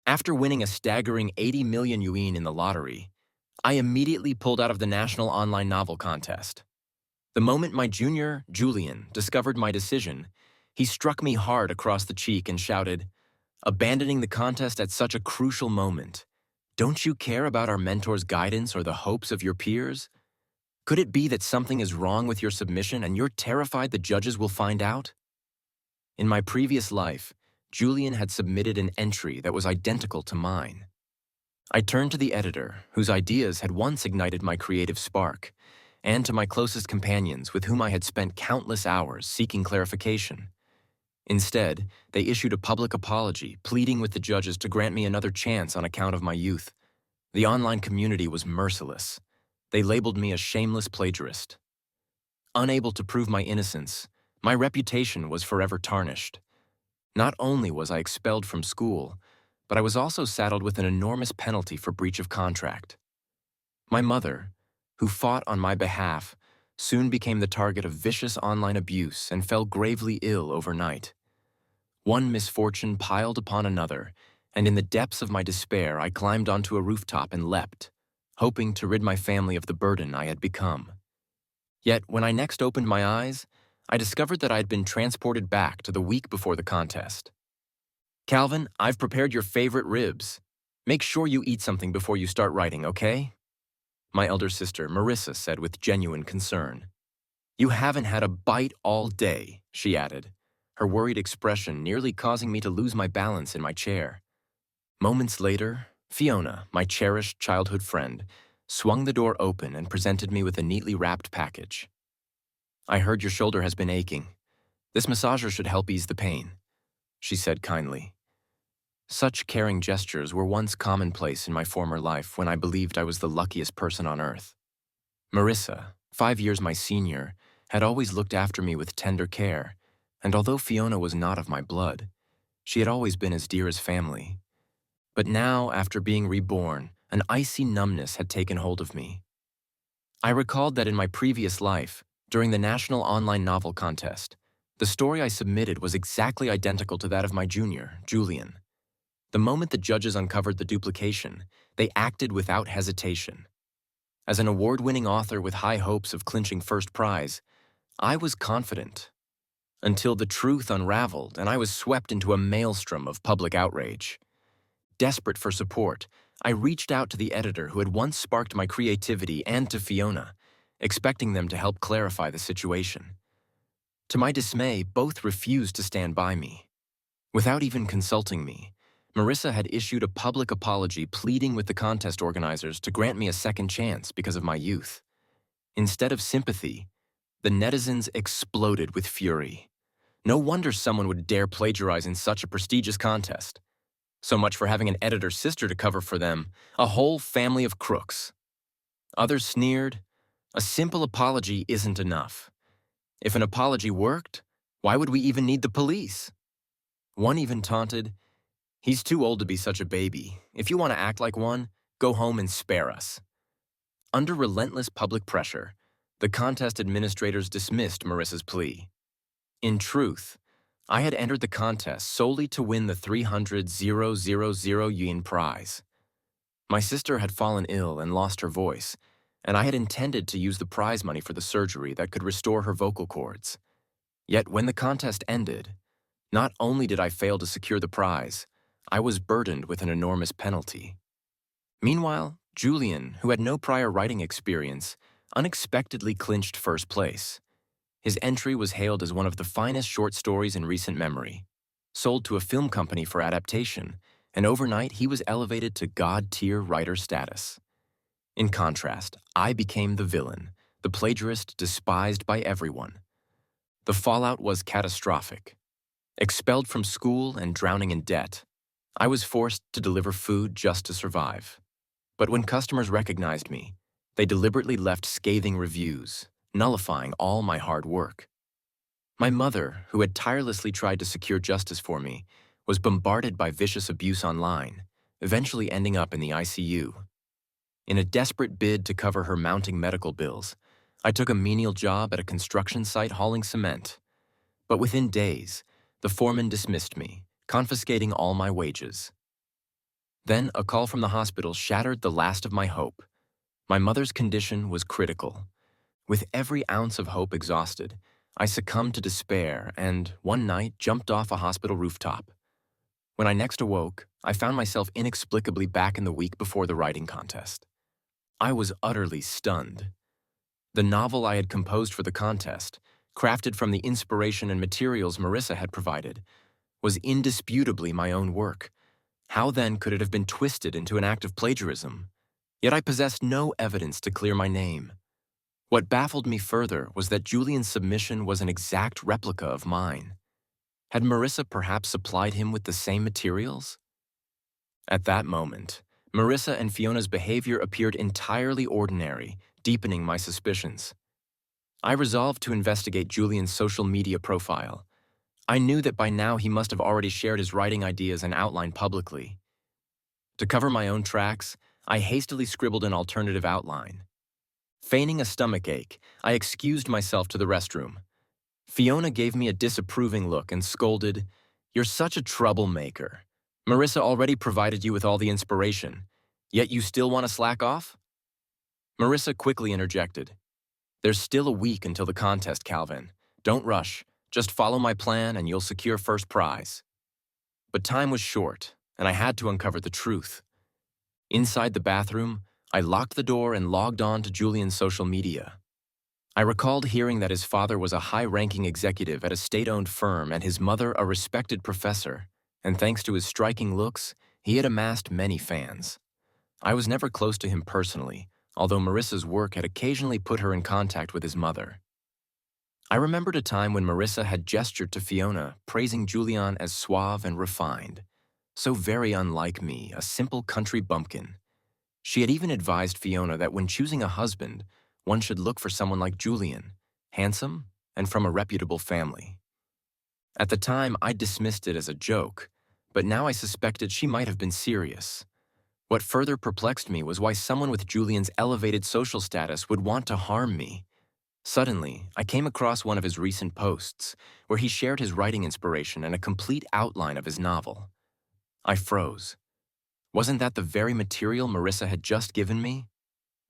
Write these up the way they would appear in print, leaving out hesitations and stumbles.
After winning a staggering 80 million yuan in the lottery, I immediately pulled out of the national online novel contest. The moment my junior, Julian, discovered my decision, he struck me hard across the cheek and shouted, "Abandoning the contest at such a crucial moment. Don't you care about our mentor's guidance or the hopes of your peers? Could it be that something is wrong with your submission and you're terrified the judges will find out?" In my previous life, Julian had submitted an entry that was identical to mine. I turned to the editor, whose ideas had once ignited my creative spark, and to my closest companions with whom I had spent countless hours seeking clarification. Instead, they issued a public apology, pleading with the judges to grant me another chance on account of my youth. The online community was merciless. They labeled me a shameless plagiarist. Unable to prove my innocence, my reputation was forever tarnished. Not only was I expelled from school, but I was also saddled with an enormous penalty for breach of contract. My mother, who fought on my behalf, soon became the target of vicious online abuse and fell gravely ill overnight. One misfortune piled upon another, and in the depths of my despair I climbed onto a rooftop and leapt, hoping to rid my family of the burden I had become. Yet when I next opened my eyes, I discovered that I had been transported back to the week before the contest. "Calvin, I've prepared your favorite ribs. Make sure you eat something before you start writing, okay?" My elder sister, Marissa, said with genuine concern. "You haven't had a bite all day," she added, her worried expression nearly causing me to lose my balance in my chair. Moments later, Fiona, my cherished childhood friend, swung the door open and presented me with a neatly wrapped package. "I heard your shoulder has been aching. This massager should help ease the pain," she said kindly. Such caring gestures were once commonplace in my former life when I believed I was the luckiest person on earth. Marissa, 5 years my senior, had always looked after me with tender care, and although Fiona was not of my blood, she had always been as dear as family. But now, after being reborn, an icy numbness had taken hold of me. I recalled that in my previous life, during the National Online Novel Contest, the story I submitted was exactly identical to that of my junior, Julian. The moment the judges uncovered the duplication, they acted without hesitation. As an award-winning author with high hopes of clinching first prize, I was confident. Until the truth unraveled and I was swept into a maelstrom of public outrage. Desperate for support, I reached out to the editor who had once sparked my creativity and to Fiona, expecting them to help clarify the situation. To my dismay, both refused to stand by me. Without even consulting me, Marissa had issued a public apology pleading with the contest organizers to grant me a second chance because of my youth. Instead of sympathy, the netizens exploded with fury. No wonder someone would dare plagiarize in such a prestigious contest. So much for having an editor's sister to cover for them, a whole family of crooks. Others sneered, "A simple apology isn't enough. If an apology worked, why would we even need the police?" One even taunted, "He's too old to be such a baby. If you want to act like one, go home and spare us." Under relentless public pressure, the contest administrators dismissed Marissa's plea. In truth, I had entered the contest solely to win the 300,000 yuan prize. My sister had fallen ill and lost her voice, and I had intended to use the prize money for the surgery that could restore her vocal cords. Yet when the contest ended, not only did I fail to secure the prize, I was burdened with an enormous penalty. Meanwhile, Julian, who had no prior writing experience, unexpectedly clinched first place. His entry was hailed as one of the finest short stories in recent memory. Sold to a film company for adaptation, and overnight he was elevated to god-tier writer status. In contrast, I became the villain, the plagiarist despised by everyone. The fallout was catastrophic. Expelled from school and drowning in debt, I was forced to deliver food just to survive. But when customers recognized me, they deliberately left scathing reviews, nullifying all my hard work. My mother, who had tirelessly tried to secure justice for me, was bombarded by vicious abuse online, eventually ending up in the ICU. In a desperate bid to cover her mounting medical bills, I took a menial job at a construction site hauling cement. But within days, the foreman dismissed me, confiscating all my wages. Then a call from the hospital shattered the last of my hope. My mother's condition was critical. With every ounce of hope exhausted, I succumbed to despair and, one night, jumped off a hospital rooftop. When I next awoke, I found myself inexplicably back in the week before the writing contest. I was utterly stunned. The novel I had composed for the contest, crafted from the inspiration and materials Marissa had provided, was indisputably my own work. How then could it have been twisted into an act of plagiarism? Yet I possessed no evidence to clear my name. What baffled me further was that Julian's submission was an exact replica of mine. Had Marissa perhaps supplied him with the same materials? At that moment, Marissa and Fiona's behavior appeared entirely ordinary, deepening my suspicions. I resolved to investigate Julian's social media profile. I knew that by now he must have already shared his writing ideas and outline publicly. To cover my own tracks, I hastily scribbled an alternative outline. Feigning a stomachache, I excused myself to the restroom. Fiona gave me a disapproving look and scolded, "You're such a troublemaker. Marissa already provided you with all the inspiration, yet you still want to slack off?" Marissa quickly interjected, "There's still a week until the contest, Calvin. Don't rush. Just follow my plan and you'll secure first prize." But time was short, and I had to uncover the truth. Inside the bathroom, I locked the door and logged on to Julian's social media. I recalled hearing that his father was a high-ranking executive at a state-owned firm and his mother a respected professor, and thanks to his striking looks, he had amassed many fans. I was never close to him personally, although Marissa's work had occasionally put her in contact with his mother. I remembered a time when Marissa had gestured to Fiona, praising Julian as suave and refined, so very unlike me, a simple country bumpkin. She had even advised Fiona that when choosing a husband, one should look for someone like Julian, handsome and from a reputable family. At the time, I dismissed it as a joke, but now I suspected she might have been serious. What further perplexed me was why someone with Julian's elevated social status would want to harm me. Suddenly, I came across one of his recent posts, where he shared his writing inspiration and a complete outline of his novel. I froze. Wasn't that the very material Marissa had just given me?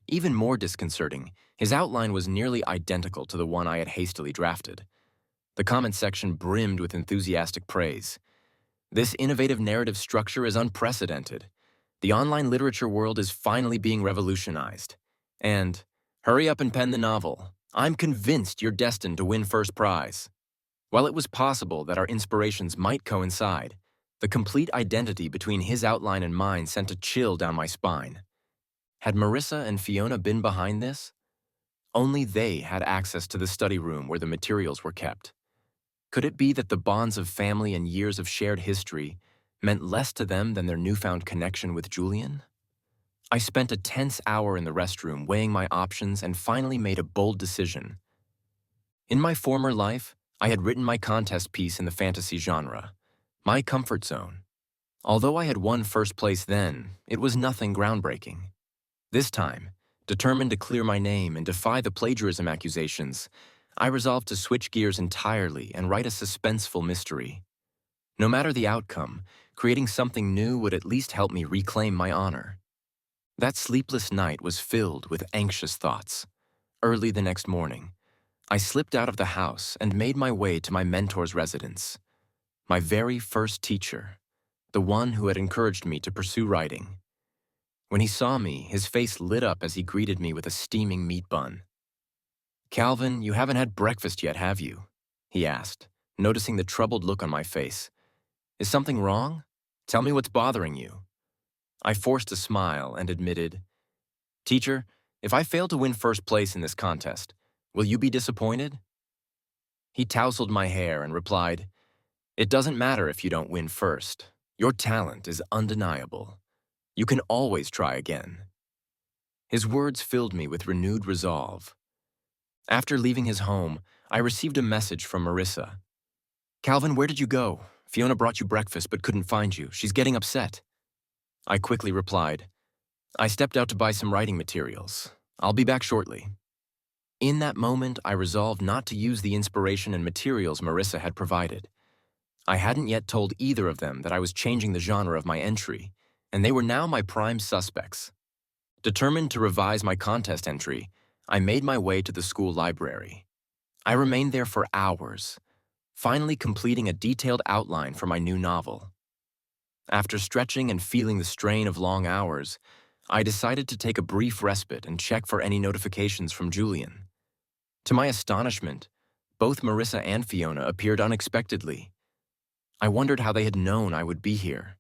Even more disconcerting, his outline was nearly identical to the one I had hastily drafted. The comment section brimmed with enthusiastic praise. "This innovative narrative structure is unprecedented. The online literature world is finally being revolutionized." And, "Hurry up and pen the novel. I'm convinced you're destined to win first prize." While it was possible that our inspirations might coincide, the complete identity between his outline and mine sent a chill down my spine. Had Marissa and Fiona been behind this? Only they had access to the study room where the materials were kept. Could it be that the bonds of family and years of shared history meant less to them than their newfound connection with Julian? I spent a tense hour in the restroom weighing my options and finally made a bold decision. In my former life, I had written my contest piece in the fantasy genre, my comfort zone. Although I had won first place then, it was nothing groundbreaking. This time, determined to clear my name and defy the plagiarism accusations, I resolved to switch gears entirely and write a suspenseful mystery. No matter the outcome, creating something new would at least help me reclaim my honor. That sleepless night was filled with anxious thoughts. Early the next morning, I slipped out of the house and made my way to my mentor's residence. My very first teacher, the one who had encouraged me to pursue writing. When he saw me, his face lit up as he greeted me with a steaming meat bun. "Calvin, you haven't had breakfast yet, have you?" he asked, noticing the troubled look on my face. "Is something wrong? Tell me what's bothering you." I forced a smile and admitted, "Teacher, if I fail to win first place in this contest, will you be disappointed?" He tousled my hair and replied, "It doesn't matter if you don't win first. Your talent is undeniable. You can always try again." His words filled me with renewed resolve. After leaving his home, I received a message from Marissa. "Calvin, where did you go? Fiona brought you breakfast but couldn't find you. She's getting upset." I quickly replied, "I stepped out to buy some writing materials. I'll be back shortly." In that moment, I resolved not to use the inspiration and materials Marissa had provided. I hadn't yet told either of them that I was changing the genre of my entry, and they were now my prime suspects. Determined to revise my contest entry, I made my way to the school library. I remained there for hours, finally completing a detailed outline for my new novel. After stretching and feeling the strain of long hours, I decided to take a brief respite and check for any notifications from Julian. To my astonishment, both Marissa and Fiona appeared unexpectedly. I wondered how they had known I would be here.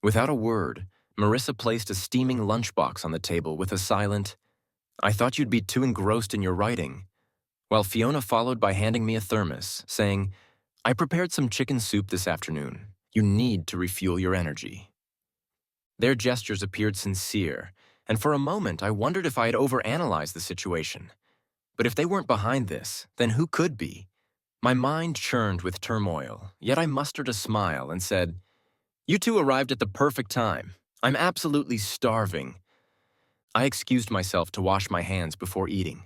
Without a word, Marissa placed a steaming lunchbox on the table with a silent, "I thought you'd be too engrossed in your writing," while Fiona followed by handing me a thermos, saying, "I prepared some chicken soup this afternoon. You need to refuel your energy." Their gestures appeared sincere, and for a moment I wondered if I had overanalyzed the situation. But if they weren't behind this, then who could be? My mind churned with turmoil, yet I mustered a smile and said, "You two arrived at the perfect time. I'm absolutely starving." I excused myself to wash my hands before eating.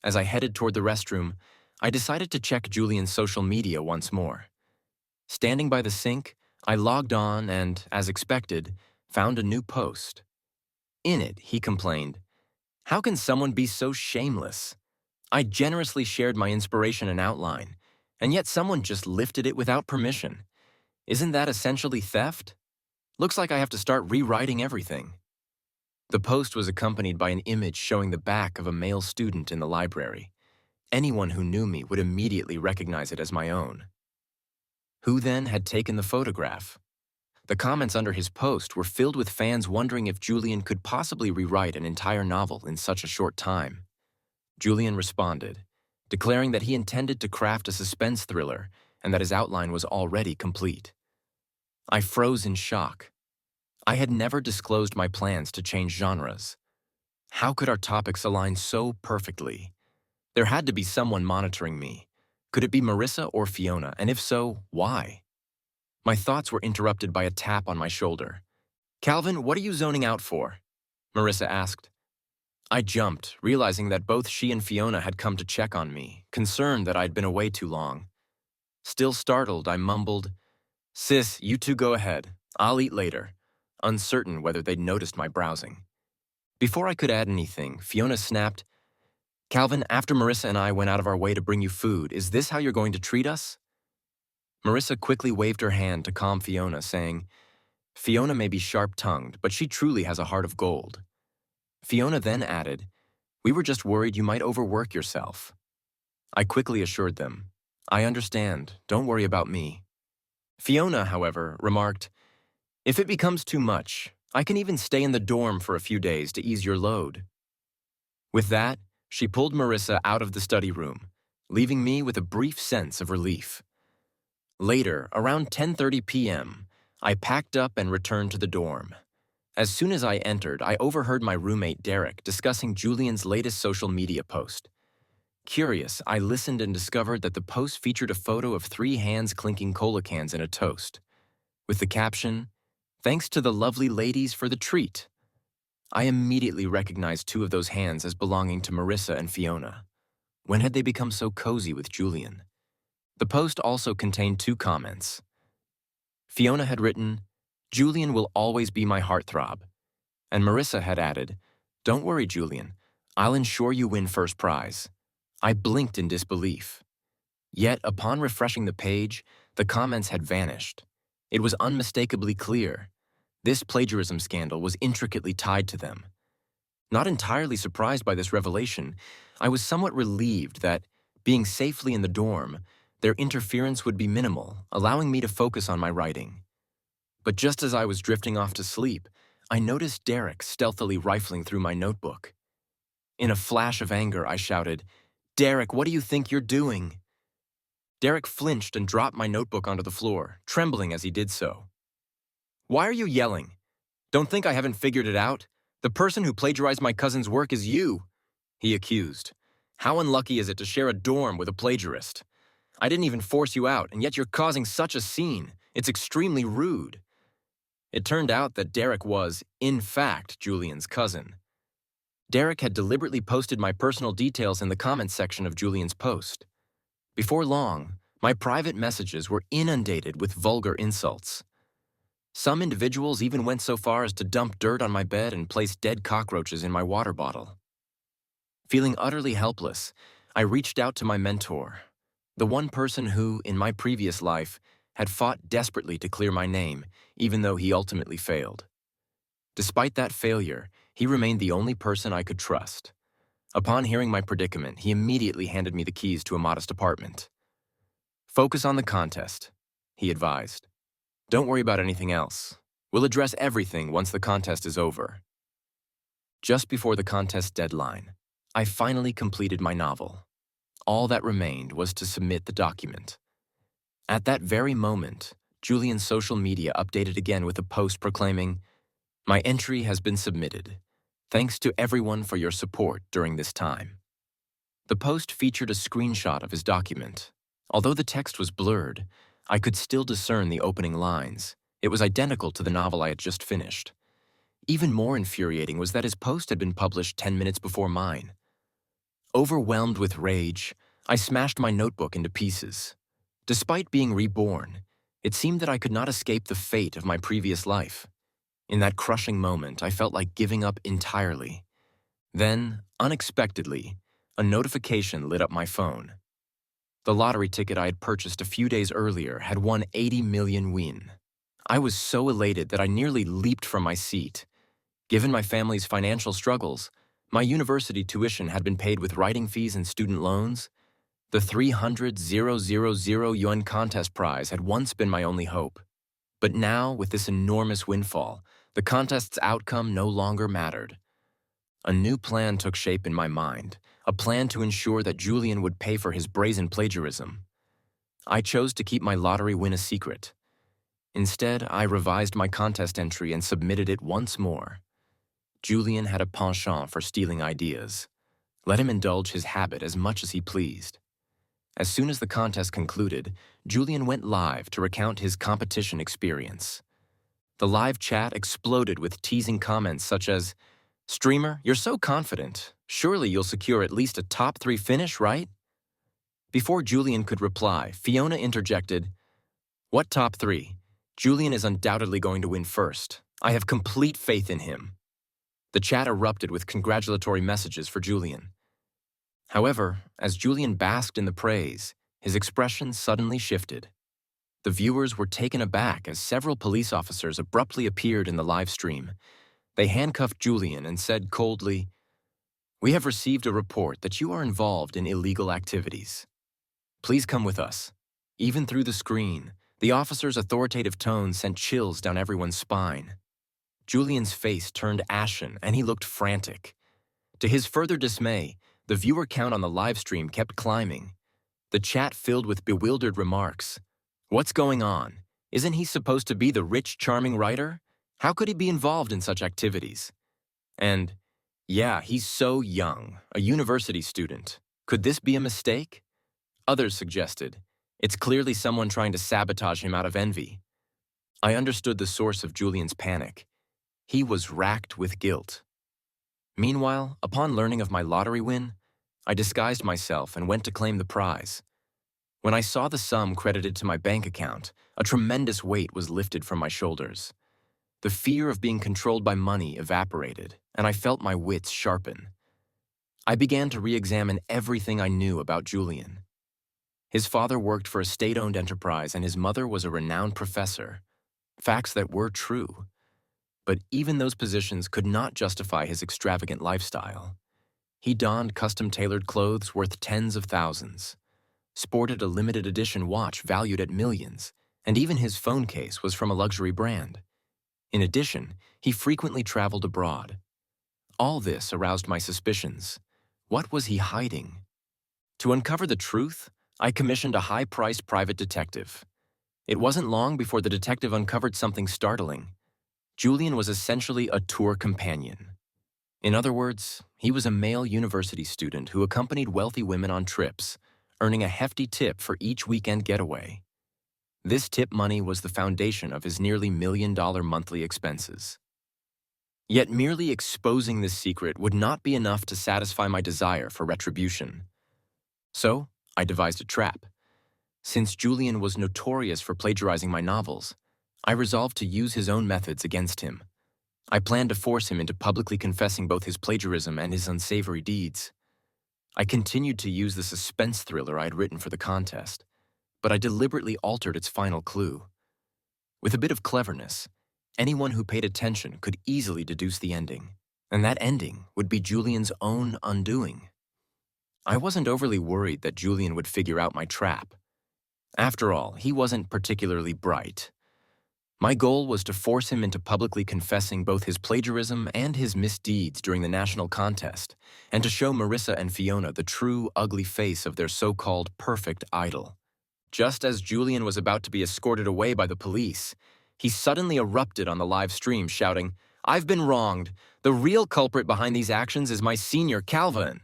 As I headed toward the restroom, I decided to check Julian's social media once more. Standing by the sink, I logged on and, as expected, found a new post. In it, he complained, "How can someone be so shameless? I generously shared my inspiration and outline, and yet someone just lifted it without permission. Isn't that essentially theft? Looks like I have to start rewriting everything." The post was accompanied by an image showing the back of a male student in the library. Anyone who knew me would immediately recognize it as my own. Who then had taken the photograph? The comments under his post were filled with fans wondering if Julian could possibly rewrite an entire novel in such a short time. Julian responded, declaring that he intended to craft a suspense thriller and that his outline was already complete. I froze in shock. I had never disclosed my plans to change genres. How could our topics align so perfectly? There had to be someone monitoring me. Could it be Marissa or Fiona, and if so, why? My thoughts were interrupted by a tap on my shoulder. "Calvin, what are you zoning out for?" Marissa asked. I jumped, realizing that both she and Fiona had come to check on me, concerned that I'd been away too long. Still startled, I mumbled, "Sis, you two go ahead. I'll eat later," uncertain whether they'd noticed my browsing. Before I could add anything, Fiona snapped, "Calvin, after Marissa and I went out of our way to bring you food, is this how you're going to treat us?" Marissa quickly waved her hand to calm Fiona, saying, "Fiona may be sharp-tongued, but she truly has a heart of gold." Fiona then added, "We were just worried you might overwork yourself." I quickly assured them, "I understand, don't worry about me." Fiona, however, remarked, "If it becomes too much, I can even stay in the dorm for a few days to ease your load." With that, she pulled Marissa out of the study room, leaving me with a brief sense of relief. Later, around 10:30 p.m., I packed up and returned to the dorm. As soon as I entered, I overheard my roommate Derek discussing Julian's latest social media post. Curious, I listened and discovered that the post featured a photo of 3 hands clinking cola cans in a toast, with the caption, "Thanks to the lovely ladies for the treat." I immediately recognized 2 of those hands as belonging to Marissa and Fiona. When had they become so cozy with Julian? The post also contained 2 comments. Fiona had written, "Julian will always be my heartthrob," and Marissa had added, "Don't worry, Julian, I'll ensure you win first prize." I blinked in disbelief. Yet, upon refreshing the page, the comments had vanished. It was unmistakably clear. This plagiarism scandal was intricately tied to them. Not entirely surprised by this revelation, I was somewhat relieved that, being safely in the dorm, their interference would be minimal, allowing me to focus on my writing. But just as I was drifting off to sleep, I noticed Derek stealthily rifling through my notebook. In a flash of anger, I shouted, "Derek, what do you think you're doing?" Derek flinched and dropped my notebook onto the floor, trembling as he did so. "Why are you yelling? Don't think I haven't figured it out. The person who plagiarized my cousin's work is you," he accused. "How unlucky is it to share a dorm with a plagiarist? I didn't even force you out, and yet you're causing such a scene. It's extremely rude." It turned out that Derek was, in fact, Julian's cousin. Derek had deliberately posted my personal details in the comments section of Julian's post. Before long, my private messages were inundated with vulgar insults. Some individuals even went so far as to dump dirt on my bed and place dead cockroaches in my water bottle. Feeling utterly helpless, I reached out to my mentor, the one person who, in my previous life, had fought desperately to clear my name, even though he ultimately failed. Despite that failure, he remained the only person I could trust. Upon hearing my predicament, he immediately handed me the keys to a modest apartment. "Focus on the contest," he advised. "Don't worry about anything else. We'll address everything once the contest is over." Just before the contest deadline, I finally completed my novel. All that remained was to submit the document. At that very moment, Julian's social media updated again with a post proclaiming, "My entry has been submitted. Thanks to everyone for your support during this time." The post featured a screenshot of his document. Although the text was blurred, I could still discern the opening lines. It was identical to the novel I had just finished. Even more infuriating was that his post had been published 10 minutes before mine. Overwhelmed with rage, I smashed my notebook into pieces. Despite being reborn, it seemed that I could not escape the fate of my previous life. In that crushing moment, I felt like giving up entirely. Then, unexpectedly, a notification lit up my phone. The lottery ticket I had purchased a few days earlier had won 80 million win. I was so elated that I nearly leaped from my seat. Given my family's financial struggles, my university tuition had been paid with writing fees and student loans. The 300,000 yuan contest prize had once been my only hope. But now, with this enormous windfall, the contest's outcome no longer mattered. A new plan took shape in my mind, a plan to ensure that Julian would pay for his brazen plagiarism. I chose to keep my lottery win a secret. Instead, I revised my contest entry and submitted it once more. Julian had a penchant for stealing ideas. Let him indulge his habit as much as he pleased. As soon as the contest concluded, Julian went live to recount his competition experience. The live chat exploded with teasing comments such as, "Streamer, you're so confident. Surely you'll secure at least a top 3 finish, right?" Before Julian could reply, Fiona interjected, "What top 3? Julian is undoubtedly going to win first. I have complete faith in him." The chat erupted with congratulatory messages for Julian. However, as Julian basked in the praise, his expression suddenly shifted. The viewers were taken aback as several police officers abruptly appeared in the live stream. They handcuffed Julian and said coldly, "We have received a report that you are involved in illegal activities. Please come with us." Even through the screen, the officer's authoritative tone sent chills down everyone's spine. Julian's face turned ashen and he looked frantic. To his further dismay, the viewer count on the live stream kept climbing. The chat filled with bewildered remarks. "What's going on? Isn't he supposed to be the rich, charming writer? How could he be involved in such activities?" And, "Yeah, he's so young, a university student. Could this be a mistake?" Others suggested, "It's clearly someone trying to sabotage him out of envy." I understood the source of Julian's panic. He was racked with guilt. Meanwhile, upon learning of my lottery win, I disguised myself and went to claim the prize. When I saw the sum credited to my bank account, a tremendous weight was lifted from my shoulders. The fear of being controlled by money evaporated, and I felt my wits sharpen. I began to re-examine everything I knew about Julian. His father worked for a state-owned enterprise and his mother was a renowned professor. Facts that were true. But even those positions could not justify his extravagant lifestyle. He donned custom-tailored clothes worth tens of thousands, sported a limited edition watch valued at millions, and even his phone case was from a luxury brand. In addition, he frequently traveled abroad. All this aroused my suspicions. What was he hiding? To uncover the truth, I commissioned a high-priced private detective. It wasn't long before the detective uncovered something startling. Julian was essentially a tour companion. In other words, he was a male university student who accompanied wealthy women on trips, earning a hefty tip for each weekend getaway. This tip money was the foundation of his nearly $1 million monthly expenses. Yet merely exposing this secret would not be enough to satisfy my desire for retribution. So, I devised a trap. Since Julian was notorious for plagiarizing my novels, I resolved to use his own methods against him. I planned to force him into publicly confessing both his plagiarism and his unsavory deeds. I continued to use the suspense thriller I had written for the contest, but I deliberately altered its final clue. With a bit of cleverness, anyone who paid attention could easily deduce the ending, and that ending would be Julian's own undoing. I wasn't overly worried that Julian would figure out my trap. After all, he wasn't particularly bright. My goal was to force him into publicly confessing both his plagiarism and his misdeeds during the national contest, and to show Marissa and Fiona the true, ugly face of their so-called perfect idol. Just as Julian was about to be escorted away by the police, he suddenly erupted on the live stream, shouting, "I've been wronged. The real culprit behind these actions is my senior, Calvin."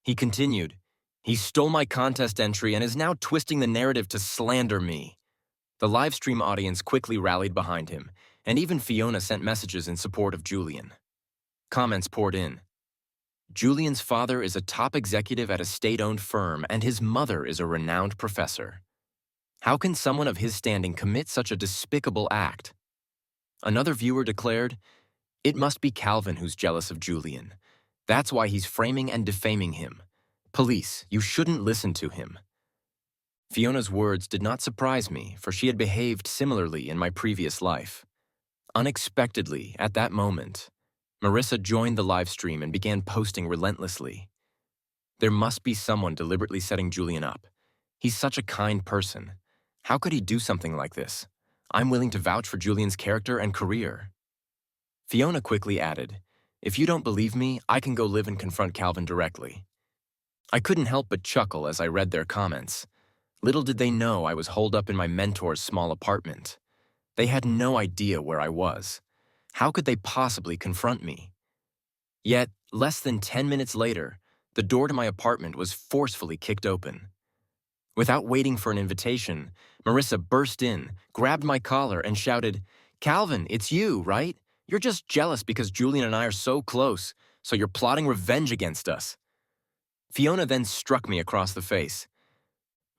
He continued, "He stole my contest entry and is now twisting the narrative to slander me." The livestream audience quickly rallied behind him, and even Fiona sent messages in support of Julian. Comments poured in. Julian's father is a top executive at a state-owned firm, and his mother is a renowned professor. How can someone of his standing commit such a despicable act? Another viewer declared, "It must be Calvin who's jealous of Julian. That's why he's framing and defaming him. Police, you shouldn't listen to him." Fiona's words did not surprise me, for she had behaved similarly in my previous life. Unexpectedly, at that moment, Marissa joined the live stream and began posting relentlessly. There must be someone deliberately setting Julian up. He's such a kind person. How could he do something like this? I'm willing to vouch for Julian's character and career. Fiona quickly added, "If you don't believe me, I can go live and confront Calvin directly." I couldn't help but chuckle as I read their comments. Little did they know I was holed up in my mentor's small apartment. They had no idea where I was. How could they possibly confront me? Yet, less than 10 minutes later, the door to my apartment was forcefully kicked open. Without waiting for an invitation, Marissa burst in, grabbed my collar, and shouted, "Calvin, it's you, right? You're just jealous because Julian and I are so close, so you're plotting revenge against us." Fiona then struck me across the face.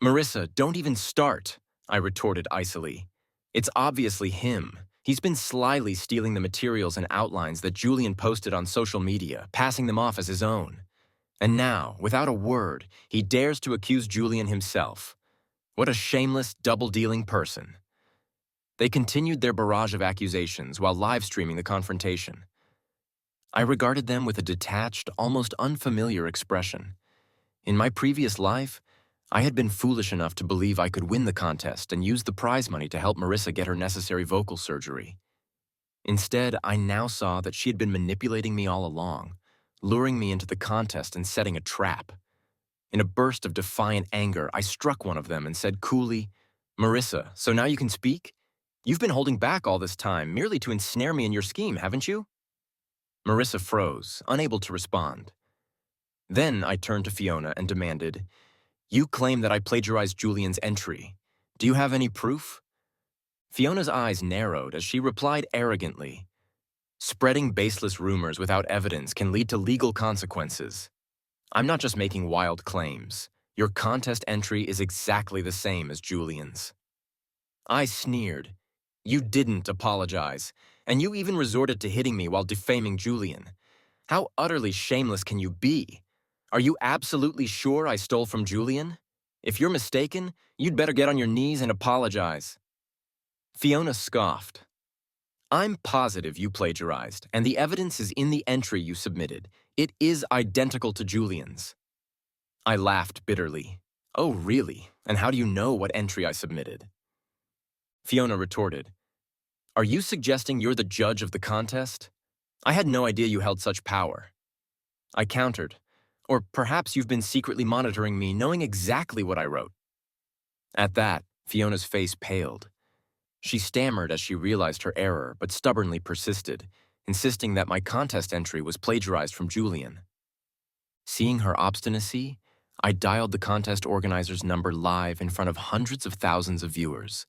"Marissa, don't even start," I retorted icily. "It's obviously him. He's been slyly stealing the materials and outlines that Julian posted on social media, passing them off as his own. And now, without a word, he dares to accuse Julian himself. What a shameless, double-dealing person." They continued their barrage of accusations while live-streaming the confrontation. I regarded them with a detached, almost unfamiliar expression. In my previous life, I had been foolish enough to believe I could win the contest and use the prize money to help Marissa get her necessary vocal surgery. Instead, I now saw that she had been manipulating me all along, luring me into the contest and setting a trap. In a burst of defiant anger, I struck one of them and said coolly, "Marissa, so now you can speak? You've been holding back all this time merely to ensnare me in your scheme, haven't you?" Marissa froze, unable to respond. Then I turned to Fiona and demanded, "You claim that I plagiarized Julian's entry. Do you have any proof?" Fiona's eyes narrowed as she replied arrogantly, "Spreading baseless rumors without evidence can lead to legal consequences. I'm not just making wild claims. Your contest entry is exactly the same as Julian's." I sneered. "You didn't apologize, and you even resorted to hitting me while defaming Julian. How utterly shameless can you be? Are you absolutely sure I stole from Julian? If you're mistaken, you'd better get on your knees and apologize." Fiona scoffed. "I'm positive you plagiarized, and the evidence is in the entry you submitted. It is identical to Julian's." I laughed bitterly. "Oh, really? And how do you know what entry I submitted?" Fiona retorted, "Are you suggesting you're the judge of the contest? I had no idea you held such power." I countered, "Or perhaps you've been secretly monitoring me, knowing exactly what I wrote." At that, Fiona's face paled. She stammered as she realized her error, but stubbornly persisted, insisting that my contest entry was plagiarized from Julian. Seeing her obstinacy, I dialed the contest organizer's number live in front of hundreds of thousands of viewers.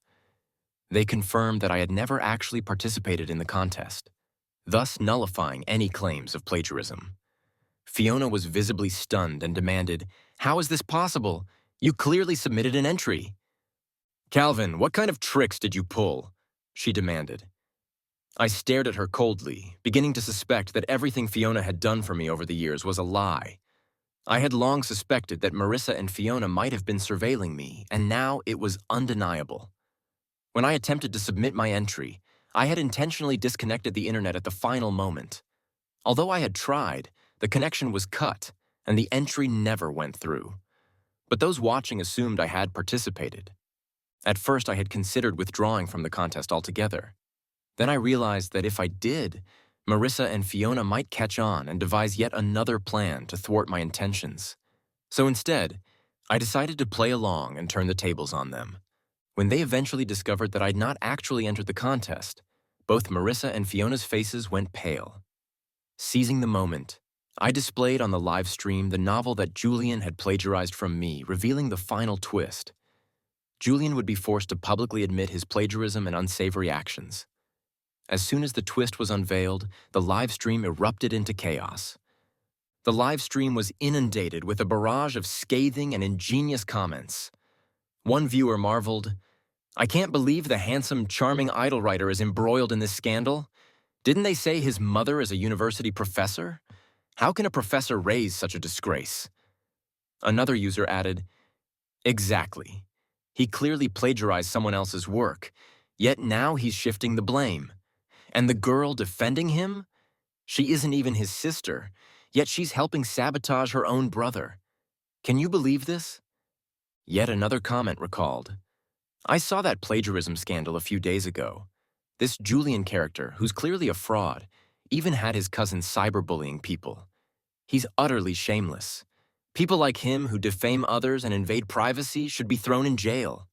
They confirmed that I had never actually participated in the contest, thus nullifying any claims of plagiarism. Fiona was visibly stunned and demanded, "How is this possible? You clearly submitted an entry." "Calvin, what kind of tricks did you pull?" she demanded. I stared at her coldly, beginning to suspect that everything Fiona had done for me over the years was a lie. I had long suspected that Marissa and Fiona might have been surveilling me, and now it was undeniable. When I attempted to submit my entry, I had intentionally disconnected the internet at the final moment. Although I had tried, the connection was cut, and the entry never went through. But those watching assumed I had participated. At first, I had considered withdrawing from the contest altogether. Then I realized that if I did, Marissa and Fiona might catch on and devise yet another plan to thwart my intentions. So instead, I decided to play along and turn the tables on them. When they eventually discovered that I'd not actually entered the contest, both Marissa and Fiona's faces went pale. Seizing the moment, I displayed on the live stream the novel that Julian had plagiarized from me, revealing the final twist. Julian would be forced to publicly admit his plagiarism and unsavory actions. As soon as the twist was unveiled, the live stream erupted into chaos. The live stream was inundated with a barrage of scathing and ingenious comments. One viewer marveled, "I can't believe the handsome, charming idol writer is embroiled in this scandal. Didn't they say his mother is a university professor? How can a professor raise such a disgrace?" Another user added, "Exactly. He clearly plagiarized someone else's work, yet now he's shifting the blame. And the girl defending him? She isn't even his sister, yet she's helping sabotage her own brother. Can you believe this?" Yet another comment recalled, "I saw that plagiarism scandal a few days ago. This Julian character, who's clearly a fraud, even had his cousin cyberbullying people. He's utterly shameless. People like him who defame others and invade privacy should be thrown in jail."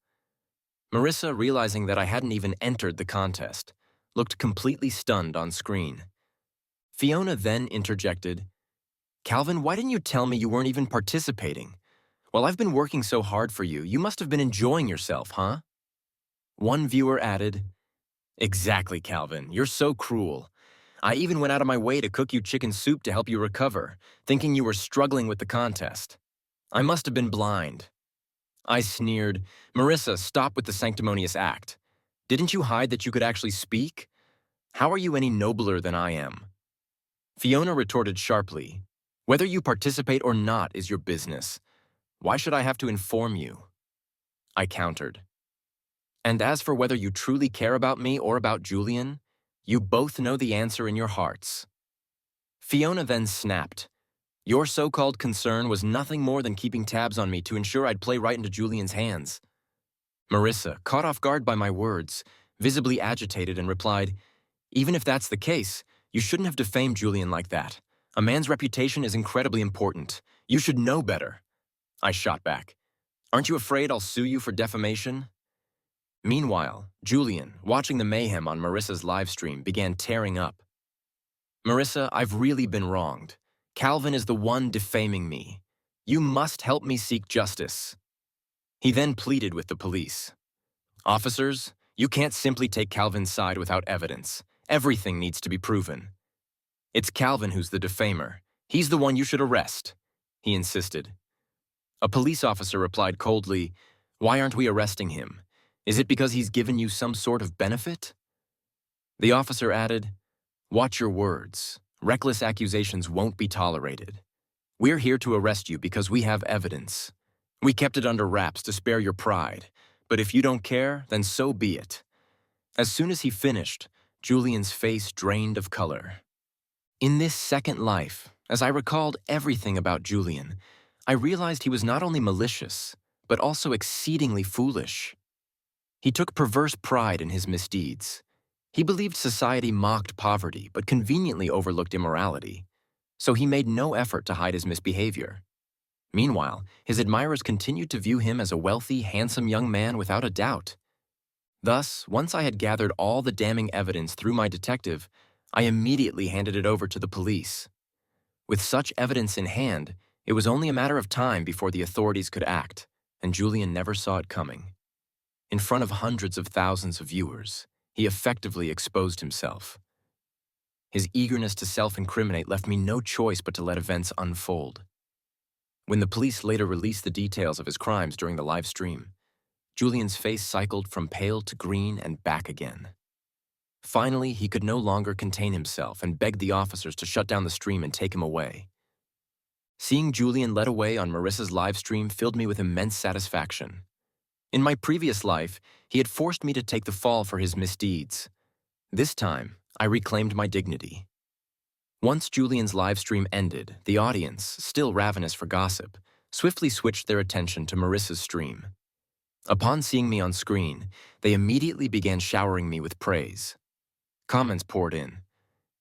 Marissa, realizing that I hadn't even entered the contest, looked completely stunned on screen. Fiona then interjected, "Calvin, why didn't you tell me you weren't even participating? While I've been working so hard for you, you must have been enjoying yourself, huh?" One viewer added, "Exactly, Calvin, you're so cruel. I even went out of my way to cook you chicken soup to help you recover, thinking you were struggling with the contest. I must have been blind." I sneered, "Marissa, stop with the sanctimonious act. Didn't you hide that you could actually speak? How are you any nobler than I am?" Fiona retorted sharply, "Whether you participate or not is your business. Why should I have to inform you?" I countered, "And as for whether you truly care about me or about Julian, you both know the answer in your hearts." Fiona then snapped, "Your so-called concern was nothing more than keeping tabs on me to ensure I'd play right into Julian's hands." Marissa, caught off guard by my words, visibly agitated and replied, "Even if that's the case, you shouldn't have defamed Julian like that. A man's reputation is incredibly important. You should know better." I shot back, "Aren't you afraid I'll sue you for defamation?" Meanwhile, Julian, watching the mayhem on Marissa's livestream, began tearing up. "Marissa, I've really been wronged. Calvin is the one defaming me. You must help me seek justice." He then pleaded with the police. "Officers, you can't simply take Calvin's side without evidence. Everything needs to be proven. It's Calvin who's the defamer. He's the one you should arrest," he insisted. A police officer replied coldly, "Why aren't we arresting him? Is it because he's given you some sort of benefit?" The officer added, "Watch your words. Reckless accusations won't be tolerated. We're here to arrest you because we have evidence. We kept it under wraps to spare your pride, but if you don't care, then so be it." As soon as he finished, Julian's face drained of color. In this second life, as I recalled everything about Julian, I realized he was not only malicious, but also exceedingly foolish. He took perverse pride in his misdeeds. He believed society mocked poverty, but conveniently overlooked immorality, so he made no effort to hide his misbehavior. Meanwhile, his admirers continued to view him as a wealthy, handsome young man without a doubt. Thus, once I had gathered all the damning evidence through my detective, I immediately handed it over to the police. With such evidence in hand, it was only a matter of time before the authorities could act, and Julian never saw it coming. In front of hundreds of thousands of viewers, he effectively exposed himself. His eagerness to self-incriminate left me no choice but to let events unfold. When the police later released the details of his crimes during the live stream, Julian's face cycled from pale to green and back again. Finally, he could no longer contain himself and begged the officers to shut down the stream and take him away. Seeing Julian led away on Marissa's live stream filled me with immense satisfaction. In my previous life, he had forced me to take the fall for his misdeeds. This time, I reclaimed my dignity. Once Julian's live stream ended, the audience, still ravenous for gossip, swiftly switched their attention to Marissa's stream. Upon seeing me on screen, they immediately began showering me with praise. Comments poured in.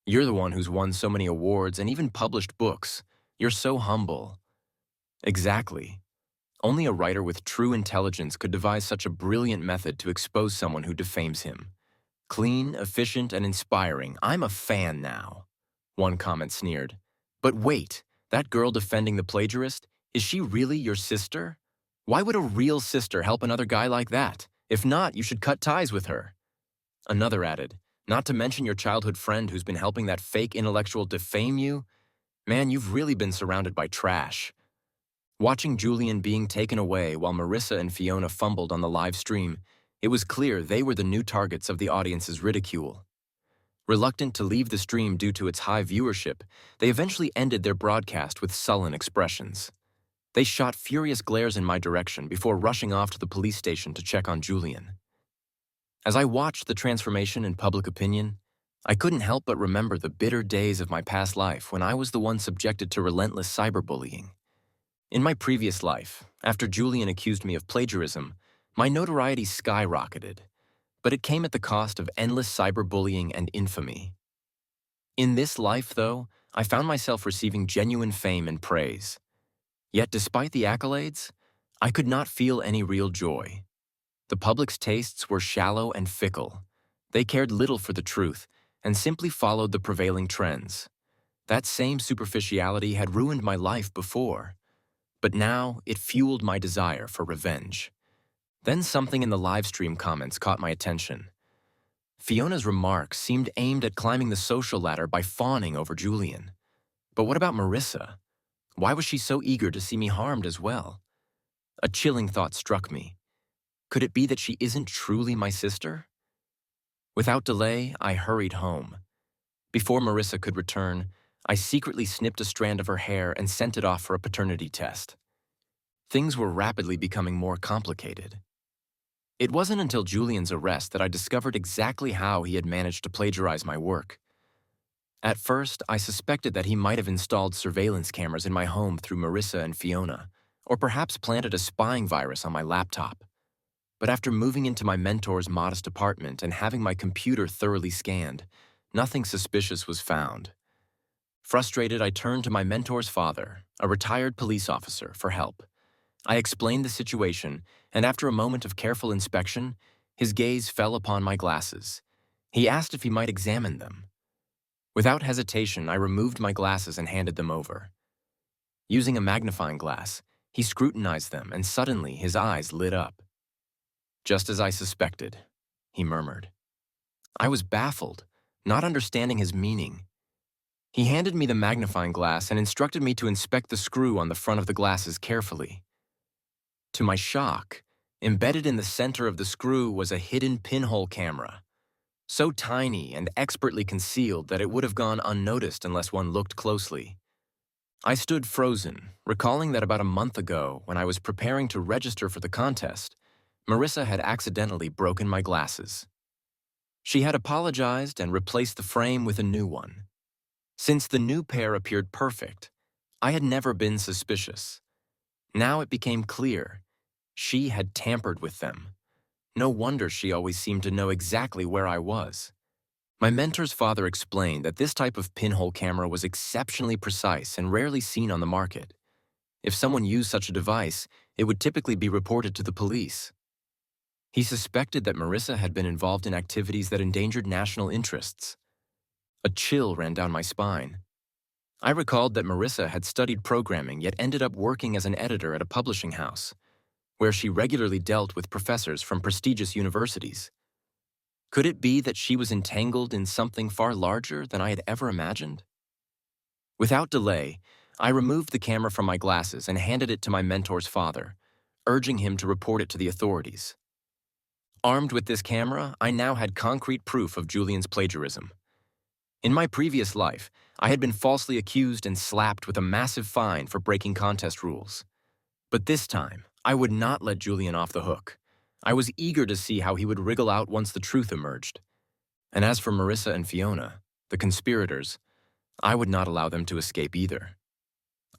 "You're the one who's won so many awards and even published books. You're so humble." Exactly. Only a writer with true intelligence could devise such a brilliant method to expose someone who defames him. "Clean, efficient, and inspiring. I'm a fan now." One comment sneered. "But wait, that girl defending the plagiarist, is she really your sister? Why would a real sister help another guy like that? If not, you should cut ties with her." Another added, "Not to mention your childhood friend who's been helping that fake intellectual defame you? Man, you've really been surrounded by trash." Watching Julian being taken away while Marissa and Fiona fumbled on the live stream, it was clear they were the new targets of the audience's ridicule. Reluctant to leave the stream due to its high viewership, they eventually ended their broadcast with sullen expressions. They shot furious glares in my direction before rushing off to the police station to check on Julian. As I watched the transformation in public opinion, I couldn't help but remember the bitter days of my past life when I was the one subjected to relentless cyberbullying. In my previous life, after Julian accused me of plagiarism, my notoriety skyrocketed, but it came at the cost of endless cyberbullying and infamy. In this life, though, I found myself receiving genuine fame and praise. Yet despite the accolades, I could not feel any real joy. The public's tastes were shallow and fickle. They cared little for the truth and simply followed the prevailing trends. That same superficiality had ruined my life before, but now it fueled my desire for revenge. Then something in the livestream comments caught my attention. Fiona's remarks seemed aimed at climbing the social ladder by fawning over Julian. But what about Marissa? Why was she so eager to see me harmed as well? A chilling thought struck me. Could it be that she isn't truly my sister? Without delay, I hurried home. Before Marissa could return, I secretly snipped a strand of her hair and sent it off for a paternity test. Things were rapidly becoming more complicated. It wasn't until Julian's arrest that I discovered exactly how he had managed to plagiarize my work. At first, I suspected that he might have installed surveillance cameras in my home through Marissa and Fiona, or perhaps planted a spying virus on my laptop. But after moving into my mentor's modest apartment and having my computer thoroughly scanned, nothing suspicious was found. Frustrated, I turned to my mentor's father, a retired police officer, for help. I explained the situation, and after a moment of careful inspection, his gaze fell upon my glasses. He asked if he might examine them. Without hesitation, I removed my glasses and handed them over. Using a magnifying glass, he scrutinized them, and suddenly his eyes lit up. "Just as I suspected," he murmured. I was baffled, not understanding his meaning. He handed me the magnifying glass and instructed me to inspect the screw on the front of the glasses carefully. To my shock, embedded in the center of the screw was a hidden pinhole camera, so tiny and expertly concealed that it would have gone unnoticed unless one looked closely. I stood frozen, recalling that about a month ago, when I was preparing to register for the contest, Marissa had accidentally broken my glasses. She had apologized and replaced the frame with a new one. Since the new pair appeared perfect, I had never been suspicious. Now it became clear. She had tampered with them. No wonder she always seemed to know exactly where I was. My mentor's father explained that this type of pinhole camera was exceptionally precise and rarely seen on the market. If someone used such a device, it would typically be reported to the police. He suspected that Marissa had been involved in activities that endangered national interests. A chill ran down my spine. I recalled that Marissa had studied programming yet ended up working as an editor at a publishing house, where she regularly dealt with professors from prestigious universities. Could it be that she was entangled in something far larger than I had ever imagined? Without delay, I removed the camera from my glasses and handed it to my mentor's father, urging him to report it to the authorities. Armed with this camera, I now had concrete proof of Julian's plagiarism. In my previous life, I had been falsely accused and slapped with a massive fine for breaking contest rules. But this time, I would not let Julian off the hook. I was eager to see how he would wriggle out once the truth emerged. And as for Marissa and Fiona, the conspirators, I would not allow them to escape either.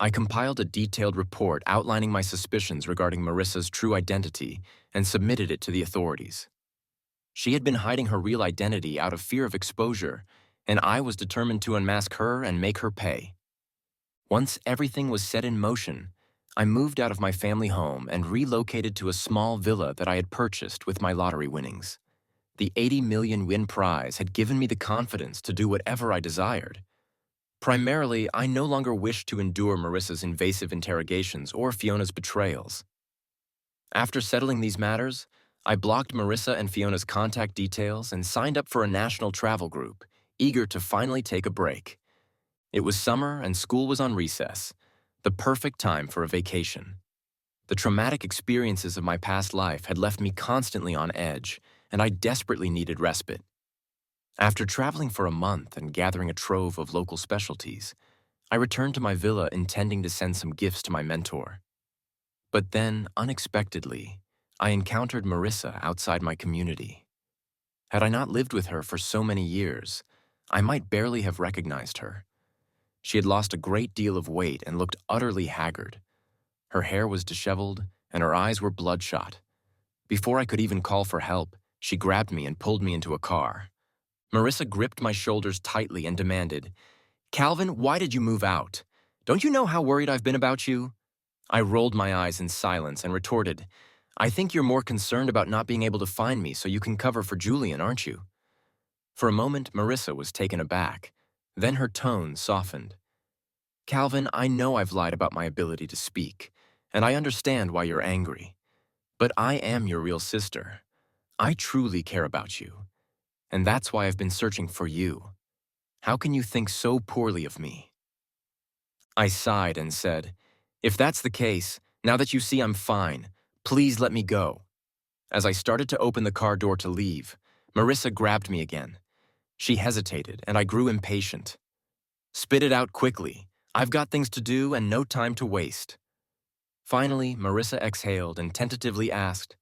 I compiled a detailed report outlining my suspicions regarding Marissa's true identity and submitted it to the authorities. She had been hiding her real identity out of fear of exposure, and I was determined to unmask her and make her pay. Once everything was set in motion, I moved out of my family home and relocated to a small villa that I had purchased with my lottery winnings. The 80 million win prize had given me the confidence to do whatever I desired. Primarily, I no longer wished to endure Marissa's invasive interrogations or Fiona's betrayals. After settling these matters, I blocked Marissa and Fiona's contact details and signed up for a national travel group, eager to finally take a break. It was summer and school was on recess, the perfect time for a vacation. The traumatic experiences of my past life had left me constantly on edge, and I desperately needed respite. After traveling for a month and gathering a trove of local specialties, I returned to my villa intending to send some gifts to my mentor. But then, unexpectedly, I encountered Marissa outside my community. Had I not lived with her for so many years, I might barely have recognized her. She had lost a great deal of weight and looked utterly haggard. Her hair was disheveled, and her eyes were bloodshot. Before I could even call for help, she grabbed me and pulled me into a car. Marissa gripped my shoulders tightly and demanded, "Calvin, why did you move out? Don't you know how worried I've been about you?" I rolled my eyes in silence and retorted, "I think you're more concerned about not being able to find me so you can cover for Julian, aren't you?" For a moment, Marissa was taken aback. Then her tone softened. "Calvin, I know I've lied about my ability to speak, and I understand why you're angry. But I am your real sister. I truly care about you. And that's why I've been searching for you. How can you think so poorly of me?" I sighed and said, "If that's the case, now that you see I'm fine, please let me go." As I started to open the car door to leave, Marissa grabbed me again. She hesitated, and I grew impatient. "Spit it out quickly. I've got things to do and no time to waste." Finally, Marissa exhaled and tentatively asked,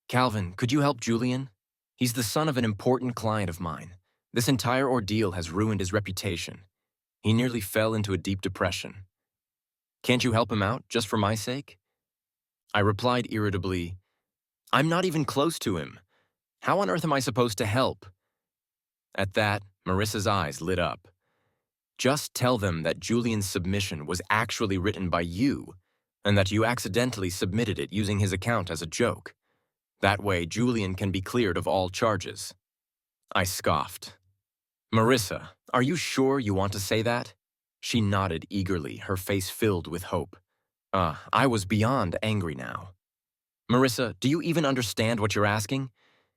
"Calvin, could you help Julian? He's the son of an important client of mine. This entire ordeal has ruined his reputation. He nearly fell into a deep depression. Can't you help him out, just for my sake?" I replied irritably, "I'm not even close to him. How on earth am I supposed to help?" At that, Marissa's eyes lit up. "Just tell them that Julian's submission was actually written by you, and that you accidentally submitted it using his account as a joke. That way, Julian can be cleared of all charges." I scoffed. "Marissa, are you sure you want to say that?" She nodded eagerly, her face filled with hope. I was beyond angry now. "Marissa, do you even understand what you're asking?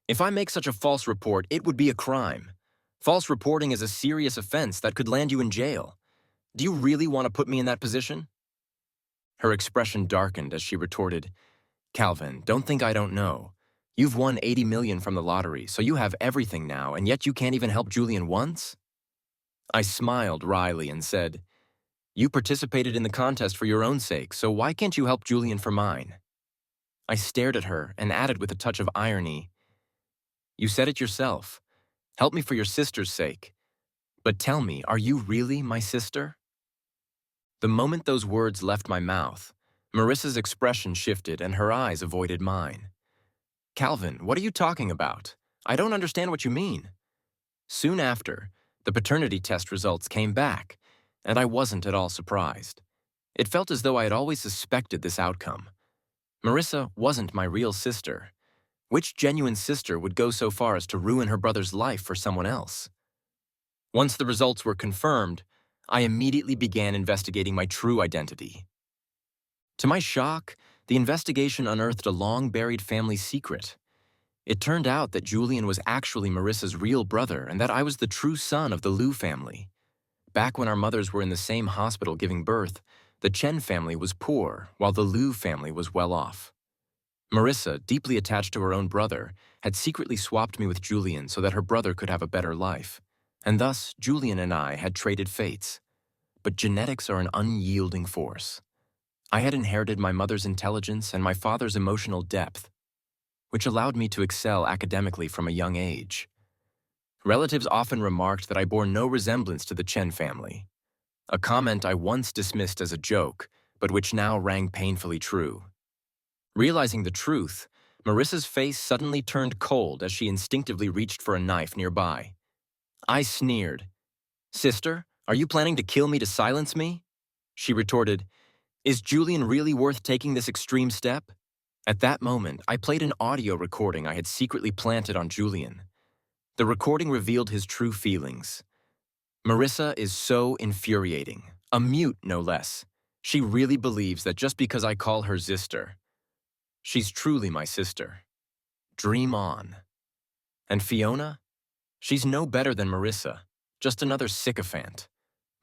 If I make such a false report, it would be a crime. False reporting is a serious offense that could land you in jail. Do you really want to put me in that position?" Her expression darkened as she retorted, "Calvin, don't think I don't know. You've won 80 million from the lottery, so you have everything now, and yet you can't even help Julian once?" I smiled wryly and said, "You participated in the contest for your own sake, so why can't you help Julian for mine?" I stared at her and added with a touch of irony, "You said it yourself. Help me for your sister's sake. But tell me, are you really my sister?" The moment those words left my mouth, Marissa's expression shifted and her eyes avoided mine. "Calvin, what are you talking about? I don't understand what you mean." Soon after, the paternity test results came back, and I wasn't at all surprised. It felt as though I had always suspected this outcome. Marissa wasn't my real sister. Which genuine sister would go so far as to ruin her brother's life for someone else? Once the results were confirmed, I immediately began investigating my true identity. To my shock, the investigation unearthed a long-buried family secret. It turned out that Julian was actually Marissa's real brother and that I was the true son of the Liu family. Back when our mothers were in the same hospital giving birth, the Chen family was poor, while the Liu family was well off. Marissa, deeply attached to her own brother, had secretly swapped me with Julian so that her brother could have a better life, and thus Julian and I had traded fates. But genetics are an unyielding force. I had inherited my mother's intelligence and my father's emotional depth, which allowed me to excel academically from a young age. Relatives often remarked that I bore no resemblance to the Chen family, a comment I once dismissed as a joke, but which now rang painfully true. Realizing the truth, Marissa's face suddenly turned cold as she instinctively reached for a knife nearby. I sneered. "Sister, are you planning to kill me to silence me?" She retorted, "Is Julian really worth taking this extreme step?" At that moment, I played an audio recording I had secretly planted on Julian. The recording revealed his true feelings. "Marissa is so infuriating, a mute no less. She really believes that just because I call her sister, she's truly my sister. Dream on. And Fiona? She's no better than Marissa, just another sycophant.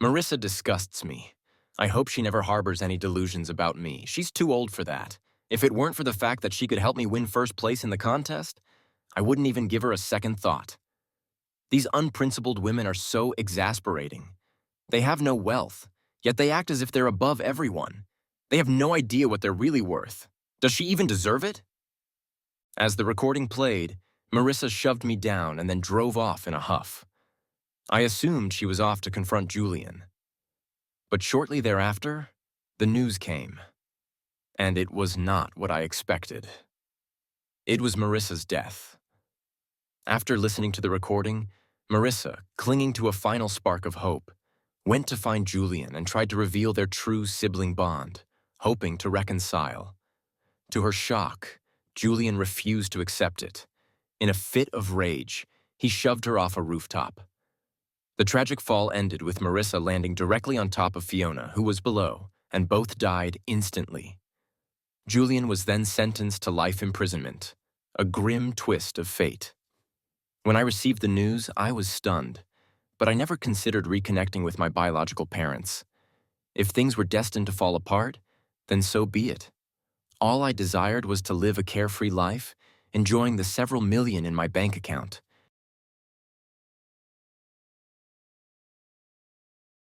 Marissa disgusts me. I hope she never harbors any delusions about me. She's too old for that. If it weren't for the fact that she could help me win first place in the contest, I wouldn't even give her a second thought. These unprincipled women are so exasperating. They have no wealth, yet they act as if they're above everyone. They have no idea what they're really worth. Does she even deserve it?" As the recording played, Marissa shoved me down and then drove off in a huff. I assumed she was off to confront Julian. But shortly thereafter, the news came. And it was not what I expected. It was Marissa's death. After listening to the recording, Marissa, clinging to a final spark of hope, went to find Julian and tried to reveal their true sibling bond, hoping to reconcile. To her shock, Julian refused to accept it. In a fit of rage, he shoved her off a rooftop. The tragic fall ended with Marissa landing directly on top of Fiona, who was below, and both died instantly. Julian was then sentenced to life imprisonment, a grim twist of fate. When I received the news, I was stunned, but I never considered reconnecting with my biological parents. If things were destined to fall apart, then so be it. All I desired was to live a carefree life, enjoying the several million in my bank account.